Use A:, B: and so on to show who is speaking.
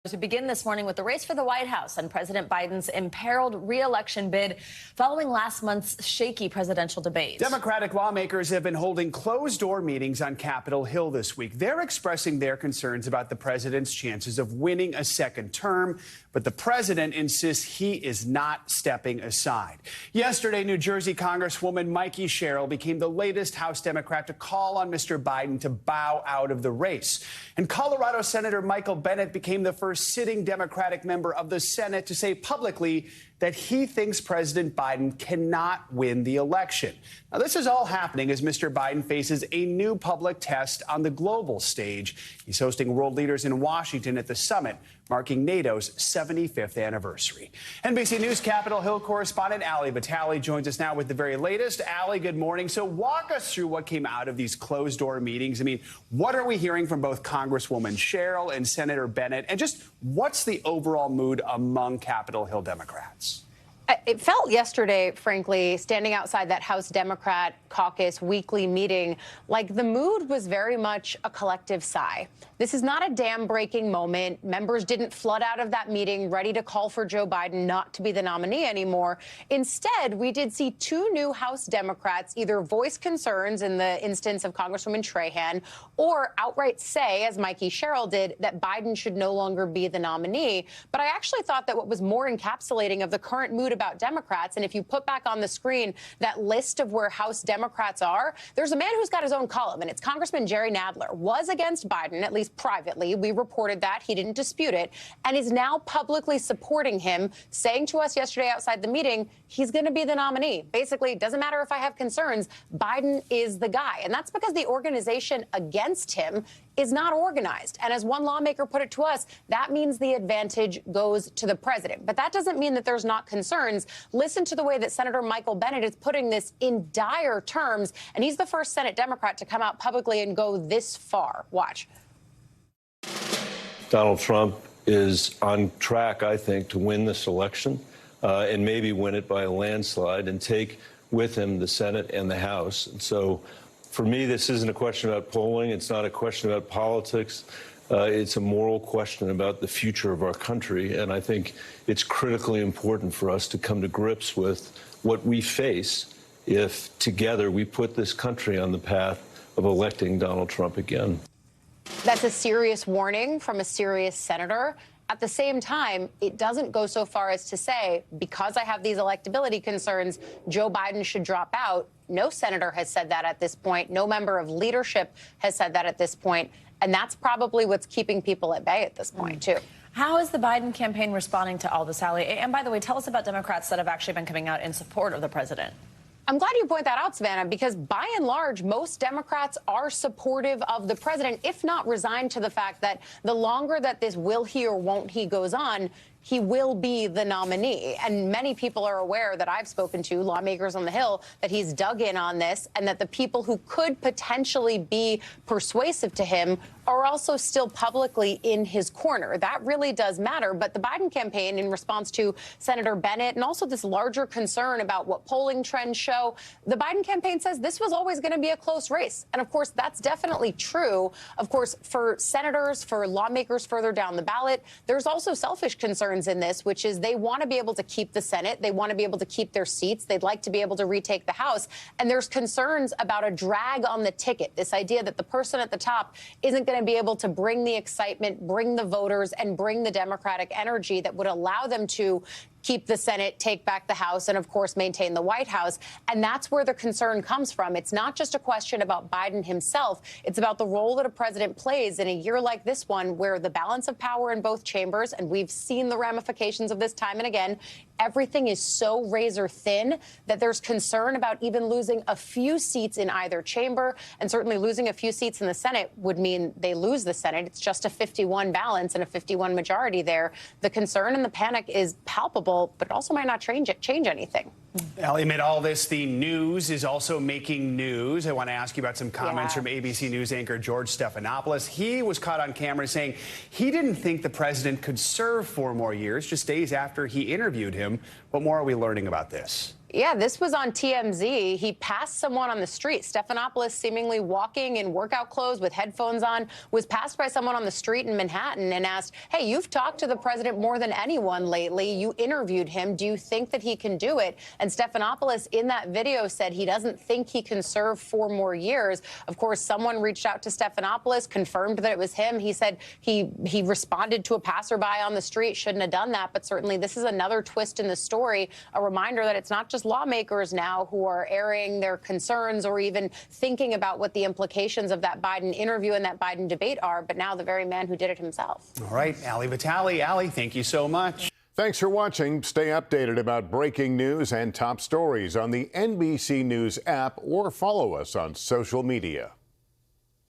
A: We begin this morning with the race for the White House and President Biden's imperiled re-election bid following last month's shaky presidential debate.
B: Democratic lawmakers have been holding closed-door meetings on Capitol Hill this week. They're expressing their concerns about the president's chances of winning a second term, but the president insists he is not stepping aside. Yesterday, New Jersey Congresswoman Mikey Sherrill became the latest House Democrat to call on Mr. Biden to bow out of the race. And Colorado Senator Michael Bennet became the first sitting Democratic member of the Senate to say publicly that he thinks President Biden cannot win the election. Now, this is all happening as Mr. Biden faces a new public test on the global stage. He's hosting world leaders in Washington at the summit, marking NATO's 75th anniversary. NBC News Capitol Hill correspondent Ali Vitali joins us now with the very latest. Ali, good morning. So walk us through what came out of these closed-door meetings. I mean, what are we hearing from both Congresswoman Sherrill and Senator Bennet? And just what's the overall mood among Capitol Hill Democrats?
C: It felt yesterday, frankly, standing outside that House Democrat caucus weekly meeting, like the mood was very much a collective sigh. This is not a dam-breaking moment. Members didn't flood out of that meeting ready to call for Joe Biden not to be the nominee anymore. Instead, we did see two new House Democrats either voice concerns in the instance of Congresswoman Trahan or outright say, as Mikey Sherrill did, that Biden should no longer be the nominee. But I actually thought that what was more encapsulating of the current mood about Democrats, and if you put back on the screen that list of where House Democrats are, there's a man who's got his own column, and it's Congressman Jerry Nadler, was against Biden, at least privately. We reported that. He didn't dispute it, and is now publicly supporting him, saying to us yesterday outside the meeting, he's going to be the nominee. Basically, it doesn't matter if I have concerns, Biden is the guy. And that's because the organization against him is not organized. And as one lawmaker put it to us, that means the advantage goes to the president. But that doesn't mean that there's not concerns. Listen to the way that Senator Michael Bennet is putting this in dire terms. And he's the first Senate Democrat to come out publicly and go this far. Watch.
D: Donald Trump is on track, I think, to win this election and maybe win it by a landslide and take with him the Senate and the House. And so for me, this isn't a question about polling. It's not a question about politics. It's a moral question about the future of our country. And I think it's critically important for us to come to grips with what we face if together we put this country on the path of electing Donald Trump again.
C: That's a serious warning from a serious senator. At the same time, it doesn't go so far as to say, because I have these electability concerns, Joe Biden should drop out. No senator has said that at this point. No member of leadership has said that at this point. And that's probably what's keeping people at bay at this point, too.
A: How is the Biden campaign responding to all this, Ali? And by the way, tell us about Democrats that have actually been coming out in support of the president.
C: I'm glad you point that out, Savannah, because by and large, most Democrats are supportive of the president, if not resigned to the fact that the longer that this will he or won't he goes on, he will be the nominee. And many people are aware that I've spoken to, lawmakers on the Hill, that he's dug in on this and that the people who could potentially be persuasive to him are also still publicly in his corner. That really does matter. But the Biden campaign, in response to Senator Bennet and also this larger concern about what polling trends show, the Biden campaign says this was always going to be a close race. And of course, that's definitely true. Of course, for senators, for lawmakers further down the ballot, there's also selfish concerns in this, which is they want to be able to keep the Senate. They want to be able to keep their seats. They'd like to be able to retake the House. And there's concerns about a drag on the ticket, this idea that the person at the top isn't going to be able to bring the excitement, bring the voters, and bring the Democratic energy that would allow them to keep the Senate, take back the House, and, of course, maintain the White House. And that's where the concern comes from. It's not just a question about Biden himself. It's about the role that a president plays in a year like this one, where the balance of power in both chambers, and we've seen the ramifications of this time and again, everything is so razor thin that there's concern about even losing a few seats in either chamber. And certainly losing a few seats in the Senate would mean they lose the Senate. It's just a 51 balance and a 51 majority there. The concern and the panic is palpable, but it also might not change anything.
B: Ali, amid all this, the news is also making news. I want to ask you about some comments from ABC News anchor George Stephanopoulos. He was caught on camera saying he didn't think the president could serve 4 more years, just days after he interviewed him. What more are we learning about this?
C: Yeah, this was on TMZ. He passed someone on the street. Stephanopoulos, seemingly walking in workout clothes with headphones on, was passed by someone on the street in Manhattan and asked, hey, you've talked to the president more than anyone lately. You interviewed him. Do you think that he can do it? And Stephanopoulos in that video said he doesn't think he can serve 4 more years. Of course, someone reached out to Stephanopoulos, confirmed that it was him. He said he responded to a passerby on the street, shouldn't have done that. But certainly this is another twist in the story, a reminder that it's not just lawmakers now who are airing their concerns or even thinking about what the implications of that Biden interview and that Biden debate are, but now the very man who did it himself.
B: All right, Ali Vitali. Ali, thank you so much.
E: Thanks for watching. Stay updated about breaking news and top stories on the NBC News app or follow us on social media.